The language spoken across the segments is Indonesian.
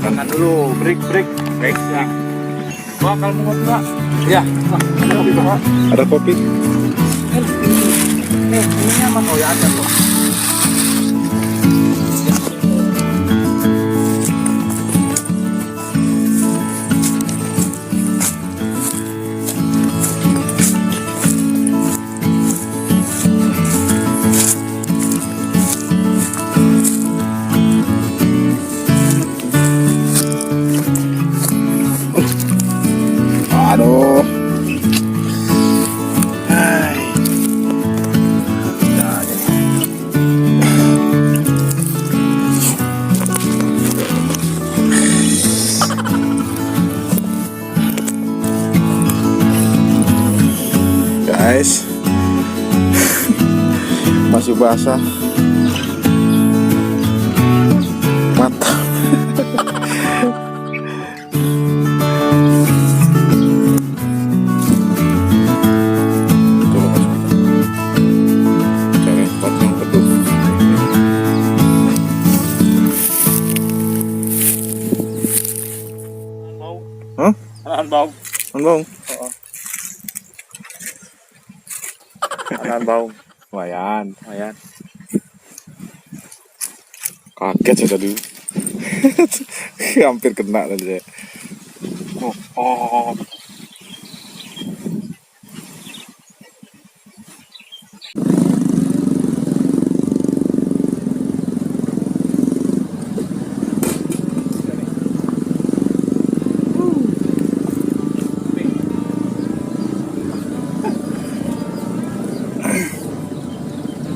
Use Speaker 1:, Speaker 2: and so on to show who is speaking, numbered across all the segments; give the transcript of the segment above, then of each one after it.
Speaker 1: Makan dulu, break. Ya. Wah, kalau mau kopi, Pak. Ya. Ada kopi, Pak.
Speaker 2: Ada kopi.
Speaker 1: Ini aman. Oh ya, ada kok.
Speaker 2: Aduh. Hai. Udah deh. Guys. Masih basah. Mantap.
Speaker 1: Anan bau.
Speaker 2: Bang.
Speaker 1: Anan bau.
Speaker 2: Lumayan.
Speaker 1: Ayan.
Speaker 2: Kaget saya tadi. Hampir kena tadi saya.
Speaker 1: Oh.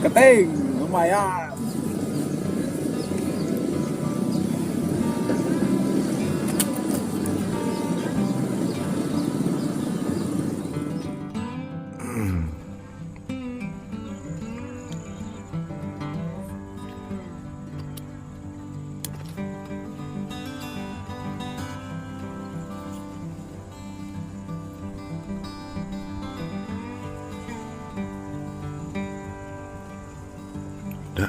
Speaker 2: Keting, lumayan. Dah,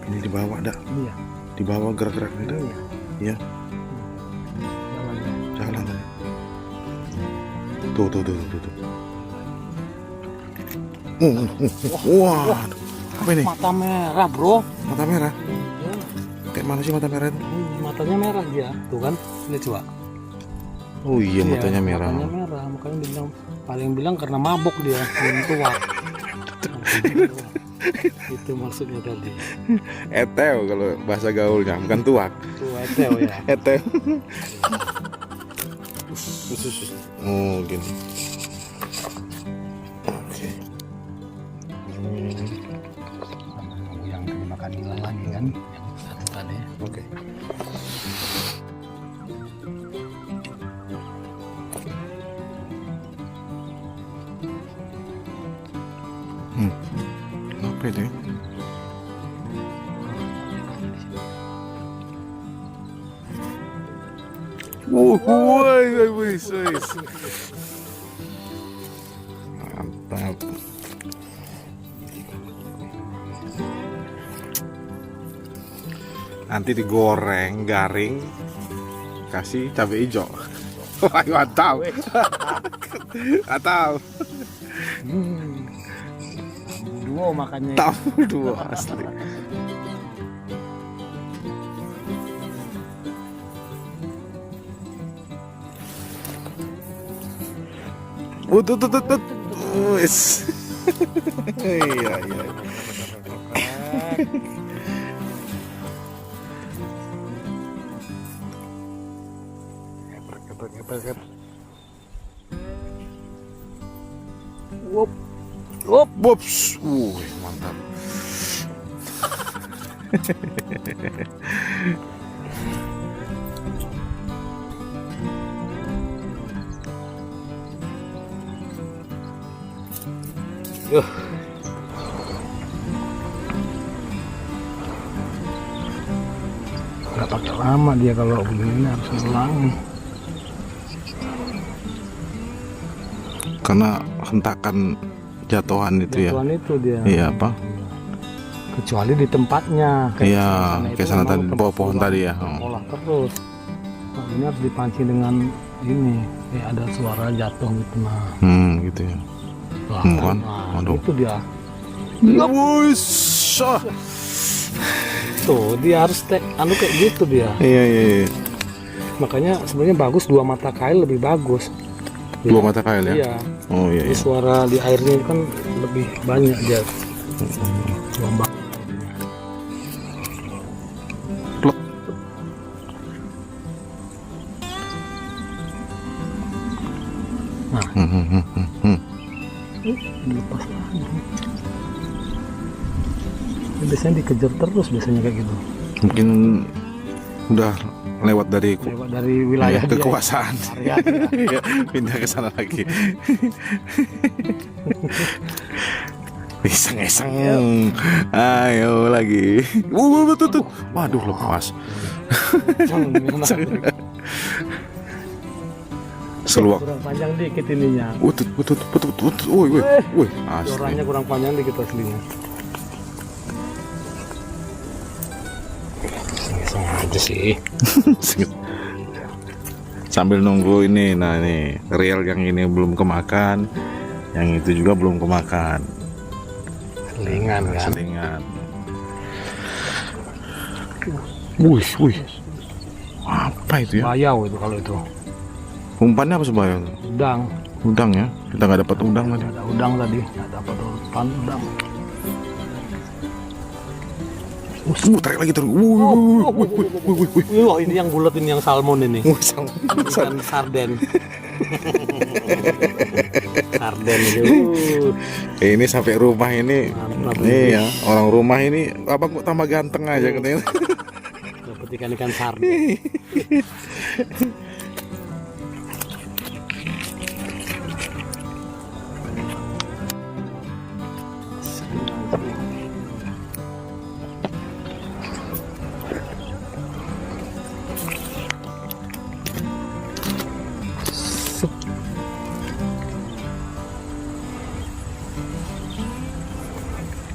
Speaker 2: ini dibawa dah.
Speaker 1: Iya.
Speaker 2: Dibawa gerak-gerak ini dah. Iya. Jalan dah. Tuh. Wah, apa ini?
Speaker 1: Mata merah, bro.
Speaker 2: Mata merah.
Speaker 1: Ya.
Speaker 2: Kayak mana sih mata merah itu?
Speaker 1: Matanya merah dia. Tuh kan, ini coba.
Speaker 2: Oh iya, matanya merah.
Speaker 1: Matanya merah, makanya bilang paling bilang karena mabok dia, belum tua. Itu maksudnya tadi.
Speaker 2: Eteo kalau bahasa gaulnya, bukan tuak.
Speaker 1: Tuh eteo ya.
Speaker 2: Eteo. Oh gini. Oke.
Speaker 1: Yang dimakan hilang lagi kan, yang satu tadi.
Speaker 2: Oke. Apa itu? Woi. Mantap. Nanti digoreng garing, kasih cabai hijau. Wah, mantap. Mantap.
Speaker 1: Duo makannya.
Speaker 2: Tahu dua asli. Tuh. Wes. Iya. Hebat. Wops. Mantap.
Speaker 1: Nggak pakai lama dia kalau begini harus ngulang.
Speaker 2: Karena hentakan jatuhan itu
Speaker 1: Jatuhan
Speaker 2: ya.
Speaker 1: itu dia.
Speaker 2: Iya apa?
Speaker 1: Kecuali di tempatnya.
Speaker 2: Iya, kayak sana tadi di bawah pohon tadi ya.
Speaker 1: Olah terus.
Speaker 3: Nah, ini harus dipancing dengan ini, kayak ada suara jatuh gitu. Nah,
Speaker 2: Gitu ya.
Speaker 3: wah,
Speaker 2: Kan?
Speaker 3: nah,
Speaker 2: Waduh.
Speaker 3: itu dia.
Speaker 2: Wush.
Speaker 3: Tuh, dia harus anu kayak gitu dia.
Speaker 2: Iya.
Speaker 3: Makanya sebenarnya bagus 2 mata kail lebih bagus.
Speaker 2: 2 mata kail ya?
Speaker 3: Iya.
Speaker 2: Oh iya.
Speaker 3: Ini suara di airnya kan lebih banyak dia. Gelombang.
Speaker 2: Plek.
Speaker 3: Nah,
Speaker 2: Hmm.
Speaker 3: dilepas lagi. Ini biasanya dikejar terus biasanya kayak gitu.
Speaker 2: Mungkin udah lewat dari
Speaker 3: Lewat dari wilayah dia.
Speaker 2: kekuasaan.
Speaker 3: Area dia.
Speaker 2: Iya, pindah ke sana lagi. Iseng-iseng. Ayo lagi. Tuh. Waduh, lepas. Seluak.
Speaker 3: Kurang panjang dikit ininya.
Speaker 2: Utut. Woi,
Speaker 3: Jorannya kurang panjang dikit aslinya. Iseng aja sih.
Speaker 2: Sambil nunggu ini, nah ini reel yang ini belum kemakan, yang itu juga belum kemakan.
Speaker 3: Selingan kan.
Speaker 2: Selingan. Wih. Apa itu ya?
Speaker 3: Bayau itu kalau itu.
Speaker 2: Umpannya apa sebayang?
Speaker 3: Udang.
Speaker 2: Udang ya? Kita nggak dapat udang tadi.
Speaker 3: Ada udang tadi. Nggak dapat umpan udang.
Speaker 2: Tarik lagi terus.
Speaker 3: Wah, ini yang bulat ini yang salmon ini. Ikan sarden. Sarden itu.
Speaker 2: Ini sampai rumah ini.
Speaker 3: Mantap.
Speaker 2: Iya, orang rumah ini abang kok tambah ganteng aja katanya.
Speaker 3: Dapat ikan sarden.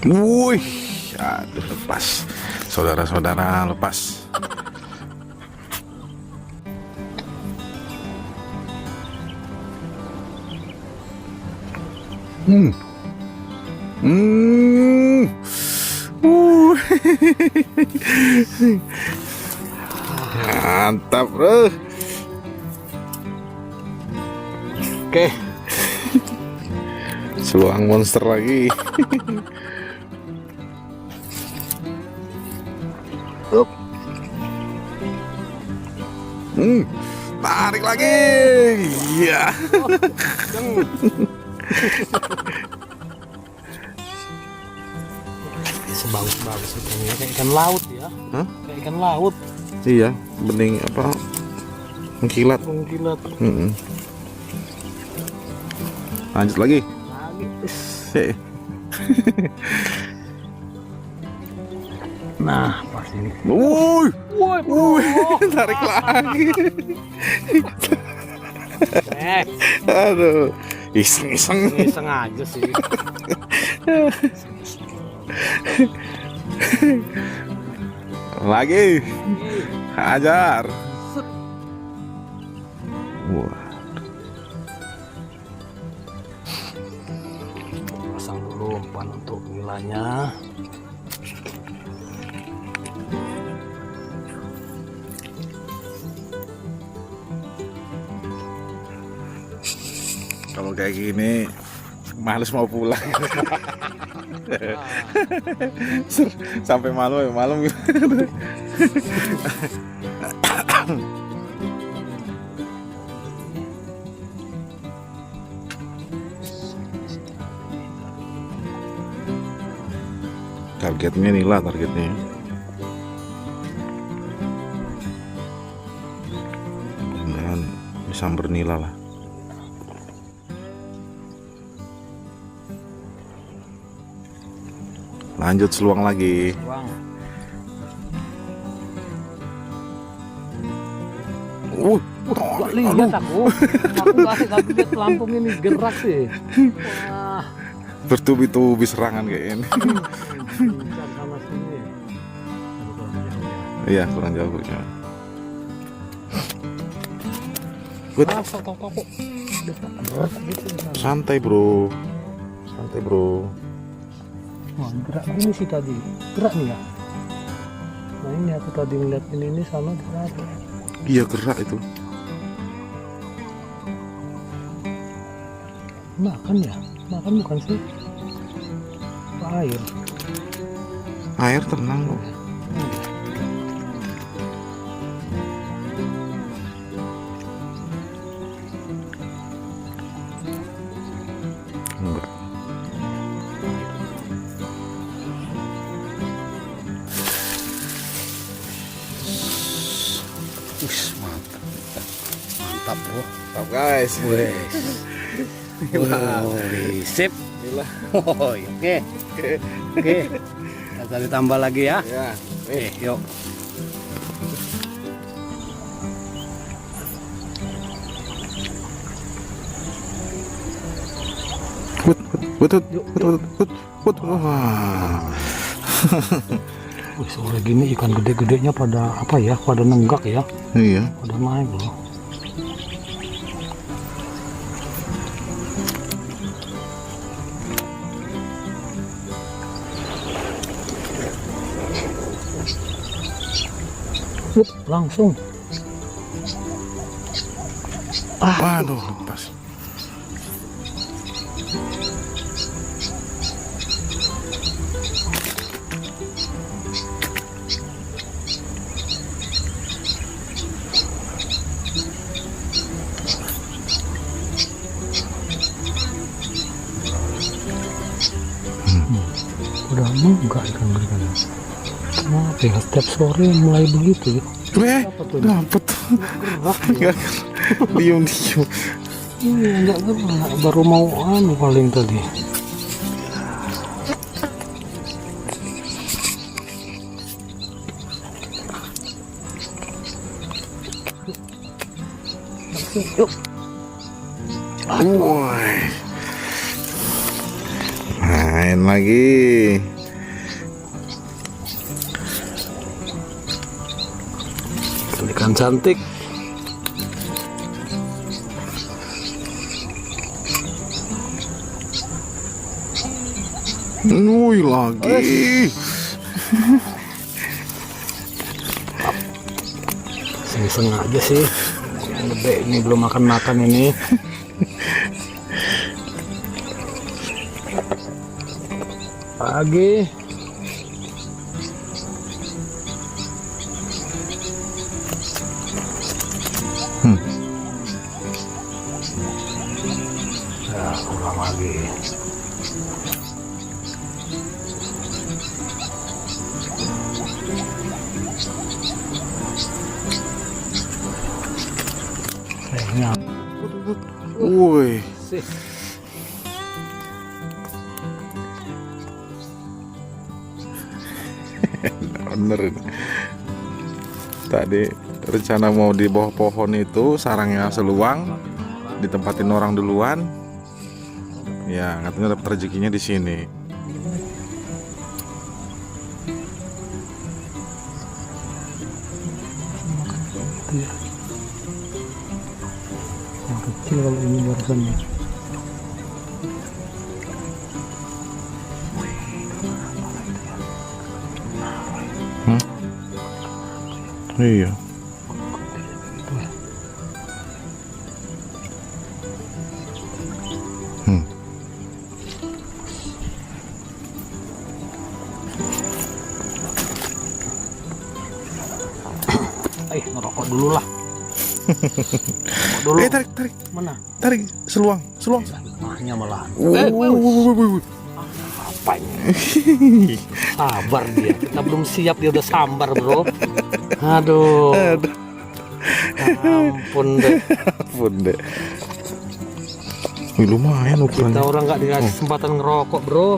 Speaker 2: Wih, aduh lepas. Saudara-saudara lepas. Hmm. Mantap, bro.
Speaker 3: Oke.
Speaker 2: Seluang monster lagi. Tarik lagi. Iya.
Speaker 3: Sebagus-bagus ikannya kayak ikan laut ya.
Speaker 2: Hah?
Speaker 3: Kayak ikan laut.
Speaker 2: Iya, bening apa? Mengkilat.
Speaker 3: Mengkilat.
Speaker 2: Lanjut lagi.
Speaker 3: Lagi. Nah, pas ini.
Speaker 2: Wuih,
Speaker 3: Woi,
Speaker 2: tarik lagi.
Speaker 3: Eh,
Speaker 2: Aduh, iseng-iseng.
Speaker 3: iseng aja sih.
Speaker 2: Lagi, hajar. Wah,
Speaker 3: Pasang dulu umpan untuk nilainya.
Speaker 2: kalau kayak gini males mau pulang. Sampai malam gitu. Targetnya nila, targetnya. Mudah-mudahan bisa bernila lah. Lanjut seluang lagi.
Speaker 3: Bang, gak lihat aku. Aku gak lihat pelampung ini gerak sih. Wah,
Speaker 2: Bertubi-tubi serangan kayak ini.
Speaker 3: Cari sana sini.
Speaker 2: Iya, kurang jauh ya.
Speaker 3: Masa tau kok. Berat gitu.
Speaker 2: Santai bro. Santai bro.
Speaker 3: Wah, gerak ini sih tadi. Gerak nih ya. Nah ini aku tadi ngeliat ini sama gerak.
Speaker 2: Iya gerak itu.
Speaker 3: Makan ya? Makan bukan sih? Apa air?
Speaker 2: Air tenang kok. Enggak.
Speaker 3: Mantap. Mantap bro.
Speaker 2: Mantap guys.
Speaker 3: Wih, sip. Oh, oke. Kita ditambah lagi ya.
Speaker 2: Ya.
Speaker 3: Yuk.
Speaker 2: Put. Wah.
Speaker 3: Wih, sore gini ikan gede-gedenya pada apa ya? Pada nenggak ya?
Speaker 2: Iya.
Speaker 3: Pada naik loh. Langsung.
Speaker 2: Waduh, lepas.
Speaker 3: Udah enggak ikan gede. Kenapa ya setiap sore mulai begitu ya? Apa tuh?
Speaker 2: Dapet.
Speaker 3: Gerak ya?
Speaker 2: Diem.
Speaker 3: Iya enggak gerak, baru mau anu paling tadi. Yuk.
Speaker 2: Woi. Main lagi.
Speaker 3: Ikan cantik.
Speaker 2: Wih lagi.
Speaker 3: Iseng-iseng aja sih. Yang gede ini belum makan ini. Pagi. Ya, ulang lagi. Kayaknya.
Speaker 2: Woi.
Speaker 3: Sih.
Speaker 2: Bener. Tadi rencana mau di bawah pohon itu sarangnya seluang, ditempatin orang duluan. Ya, katanya dapat rezekinya di sini.
Speaker 3: Yang kecil kalau ini barusan ya.
Speaker 2: Iya.
Speaker 3: Ngerokok dulu lah. Dulu.
Speaker 2: Tarik.
Speaker 3: Mana?
Speaker 2: Tarik seluang.
Speaker 3: Mahnya malah.
Speaker 2: Wuh.
Speaker 3: Apa ini? Sabar dia. Kita belum siap dia udah sambar, bro. Aduh. Ampun deh.
Speaker 2: Wih, lumayan ukurannya.
Speaker 3: Kita orang nggak dikasih kesempatan ngerokok, bro.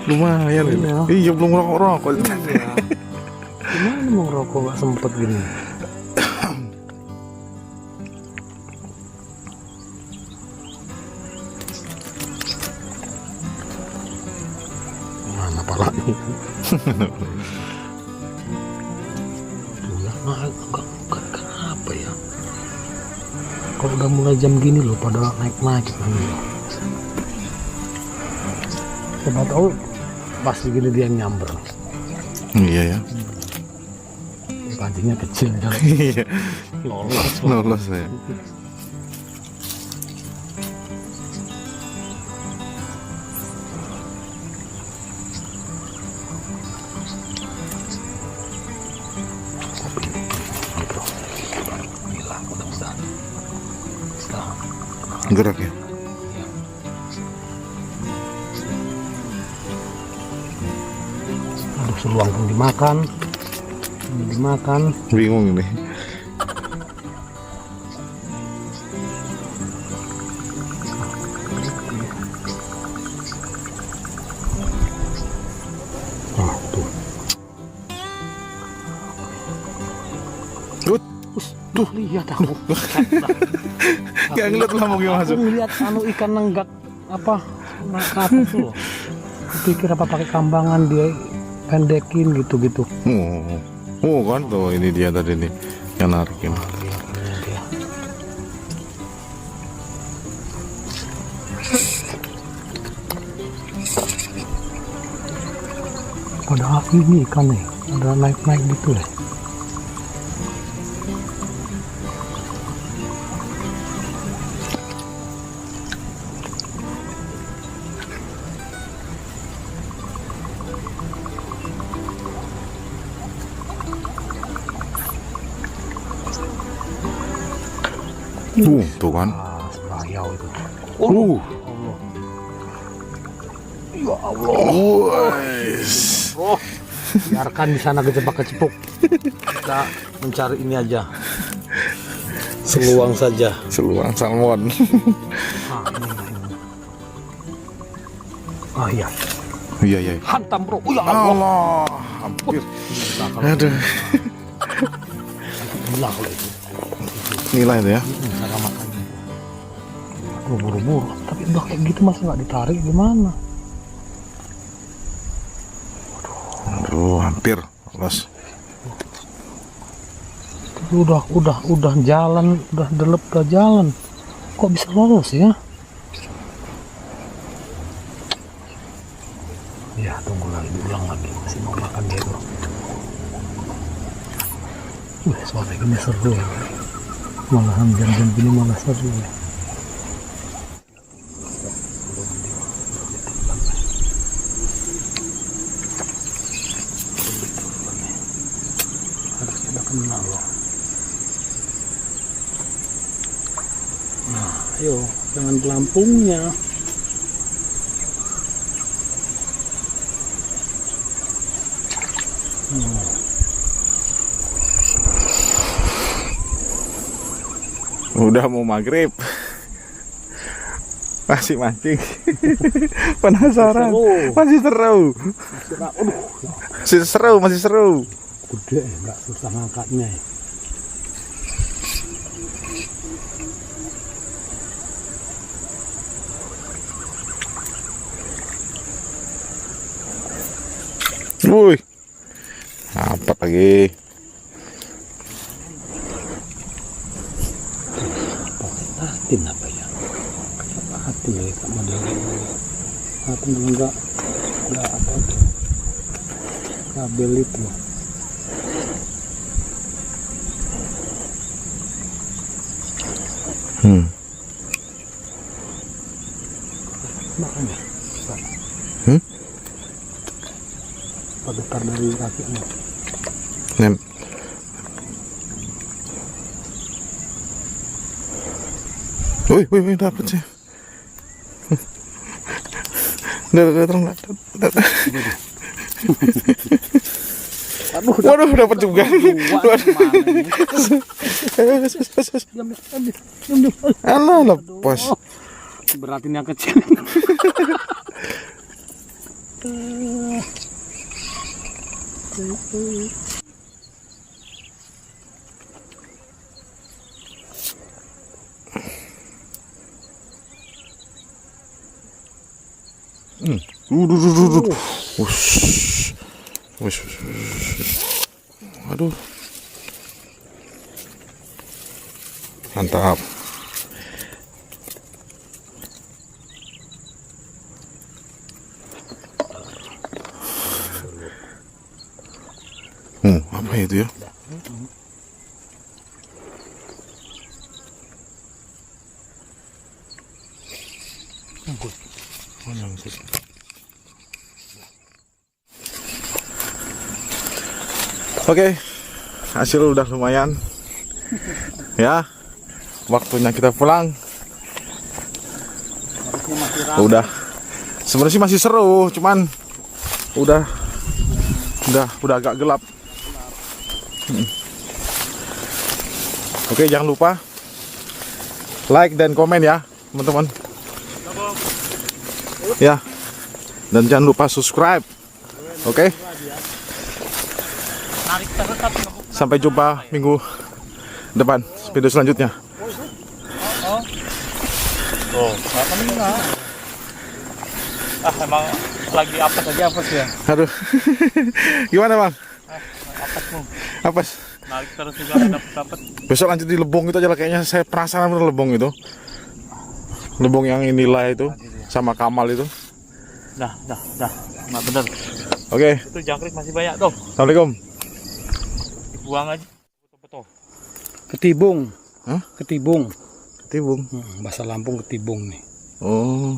Speaker 2: Lumayan.
Speaker 3: Iya.
Speaker 2: Iya, belum ngerokok.
Speaker 3: Iya. Gimana mau ngerokok nggak sempet gini? Mana palanya? Kenapa ya? Kalau udah mulai jam gini loh pada naik-naik. Coba tahu pasti gini dia nyamber.
Speaker 2: Iya ya.
Speaker 3: Pancingnya kecil kan.
Speaker 2: Iya.
Speaker 3: Lolos.
Speaker 2: Lolos ya. Gerak ya.
Speaker 3: Aduh, seluang pun dimakan. Ini dimakan.
Speaker 2: Bingung ini.
Speaker 3: Ah, tuh. Tuh, lihat aku.
Speaker 2: Gak ngeliat lambungnya
Speaker 3: Aku
Speaker 2: masuk.
Speaker 3: ngeliat anu ikan nenggak apa tuh loh. Pikir apa pakai kambangan dia pendekin gitu-gitu.
Speaker 2: Oh kan tuh ini dia tadi nih yang narikin.
Speaker 3: Pada ini ikan nih, ada naik-naik gitu ya.
Speaker 2: Tuh kan.
Speaker 3: Sebayau itu.
Speaker 2: Allah.
Speaker 3: Ya Allah.
Speaker 2: Wes.
Speaker 3: Oh, biarkan di sana kecepak-kecepuk. Kita mencari ini aja. Seluang saja.
Speaker 2: Seluang salmon.
Speaker 3: Iya.
Speaker 2: Iya iya.
Speaker 3: Hantam bro. Ya Allah.
Speaker 2: Allah. Hampir. Aduh.
Speaker 3: Bilang kalau itu.
Speaker 2: Nilai itu ya.
Speaker 3: Cara makannya. Aduh, buru-buru. Tapi udah kayak gitu masih nggak ditarik gimana?
Speaker 2: Aduh, hampir lolos.
Speaker 3: Udah jalan, udah delep udah jalan. Kok bisa lolos ya? Ya, tunggu lagi, diulang lagi. Masih mau makan dia tuh. Suara gini seru ya. Malahan jam-jam gini malah seru ya. Harusnya udah kenal loh. Nah, ayo, jangan pelampungnya.
Speaker 2: Udah mau maghrib. Masih mancing. Penasaran. Masih seru. Masih seru.
Speaker 3: Gede, nggak susah ngangkatnya.
Speaker 2: Wuih. Apa lagi?
Speaker 3: Hatin apa ya? Apa hatin ya? Kak model hatin kalau nggak apa tuh kabel itu. Makan ya? Apa getar dari kakinya?
Speaker 2: Nem. Wih, dapet sih. Datang. Waduh, dapat juga. Alah, lepas.
Speaker 3: Beratin yang kecil.
Speaker 2: Aduh. Mantap. Apa itu ya? Oke, hasil udah lumayan. Ya, waktunya kita pulang. Udah, sebenarnya sih masih seru, cuman udah agak gelap. Oke, jangan lupa like dan komen ya, teman-teman. Ya, dan jangan lupa subscribe. Oke. Sampai jumpa minggu depan video selanjutnya.
Speaker 1: Oh, emang lagi apes ya.
Speaker 2: Aduh. Gimana, Bang?
Speaker 1: Apesmu.
Speaker 2: Apes.
Speaker 1: Narik terus juga dapat.
Speaker 2: Besok lanjut di Lebong itu aja lah, kayaknya saya penasaran bener Lebong itu. Lebong yang inilah itu sama Kamal itu.
Speaker 1: Dah. Nggak bener.
Speaker 2: Oke.
Speaker 1: Itu jangkrik masih banyak tuh.
Speaker 2: Assalamualaikum.
Speaker 1: Dibuang aja. Betul.
Speaker 3: Ketibung.
Speaker 2: Hah?
Speaker 3: Ketibung.
Speaker 2: Ketibung.
Speaker 3: Bahasa Lampung ketibung nih.
Speaker 2: Oh.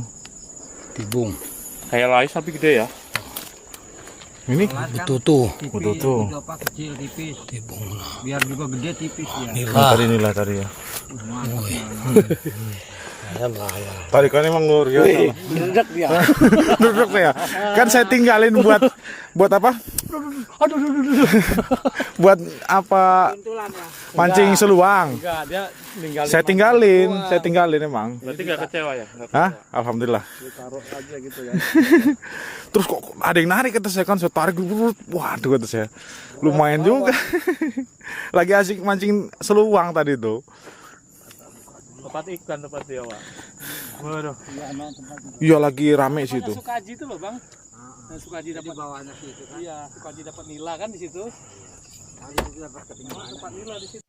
Speaker 3: Ketibung.
Speaker 1: Kayak lais tapi gede ya.
Speaker 2: Ini
Speaker 3: Betutu.
Speaker 2: betul.
Speaker 4: Kecil tipis,
Speaker 3: Ketibung.
Speaker 4: biar juga gede tipis ya.
Speaker 2: Nila tadi ya. Tadi kan emang luar biasa.
Speaker 3: Meledak dia.
Speaker 2: Duduk ya. Kan saya tinggalin buat apa? Buat apa? Mancing seluang.
Speaker 3: Enggak, dia ninggalin.
Speaker 2: Saya tinggalin emang.
Speaker 1: Berarti nggak kecewa ya?
Speaker 2: Hah? Alhamdulillah.
Speaker 3: Taruh aja gitu ya.
Speaker 2: Terus kok ada yang narik kata saya, kan saya tarik, waduh kata saya. Lumayan juga. Lagi asik mancing seluang tadi tuh.
Speaker 1: Tempat ikan tempat dia, Pak. Waduh.
Speaker 2: Iya, lagi rame sih itu.
Speaker 3: Sukaji itu loh, Bang. Sukaji
Speaker 4: Di
Speaker 3: dapat.
Speaker 4: bawahnya situ kan.
Speaker 3: Iya, Sukaji dapat nila kan di situ.
Speaker 4: Tadi itu dapat ketinggalan.
Speaker 3: Dapat nila di situ.